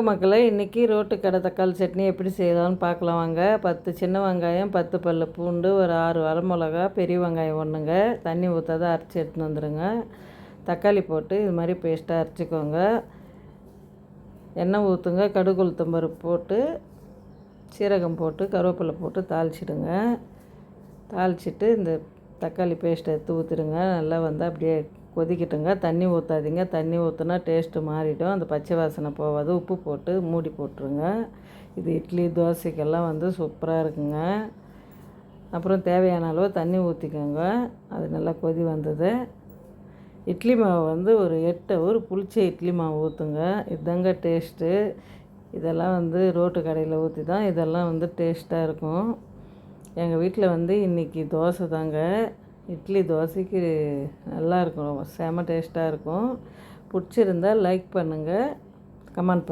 மக்களே, இன்றைக்கி ரோட்டு கடை தக்காளி சட்னி எப்படி செய்யலாம்னு பார்க்கலாம் வாங்க. 10 சின்ன வெங்காயம், 10 பல்லு பூண்டு, ஒரு 6 வரமிளகா, பெரிய வெங்காயம் ஒன்றுங்க. தண்ணி ஊற்றாத அரைச்சி எடுத்துன்னு வந்துடுங்க. தக்காளி போட்டு இது மாதிரி பேஸ்ட்டாக அரைச்சிக்கோங்க. எண்ணெய் ஊற்றுங்க. கடுகு உளுத்தம் பருப்பு போட்டு சீரகம் போட்டு கருவேப்பிலை போட்டு தாளிச்சிடுங்க. தாளிச்சிட்டு இந்த தக்காளி பேஸ்ட்டை எடுத்து ஊற்றிடுங்க. நல்லா வந்து அப்படியே கொதிக்கட்டுங்க. தண்ணி ஊற்றாதீங்க. தண்ணி ஊற்றினா டேஸ்ட்டு மாறிடும். அந்த பச்சை வாசனை போகாது. உப்பு போட்டு மூடி போட்டுருங்க. இது இட்லி தோசைக்கெல்லாம் வந்து சூப்பராக இருக்குங்க. அப்புறம் தேவையான அளவு தண்ணி ஊற்றிக்கோங்க. அது நல்லா கொதி வந்தது. இட்லி மாவு வந்து ஒரு 8 ஹவர் புளிச்ச இட்லி மாவு ஊற்றுங்க. இதுதாங்க டேஸ்ட்டு. இதெல்லாம் வந்து ரோட்டு கடையில் ஊற்றி தான் இதெல்லாம் வந்து டேஸ்ட்டாக இருக்கும். எங்கள் வீட்டில் வந்து இன்றைக்கி தோசை தாங்க. இட்லி தோசைக்கு நல்லாயிருக்கும். செம டேஸ்ட்டாக இருக்கும். பிடிச்சிருந்தால் லைக் பண்ணுங்கள், கமெண்ட் பண்ணுங்கள்.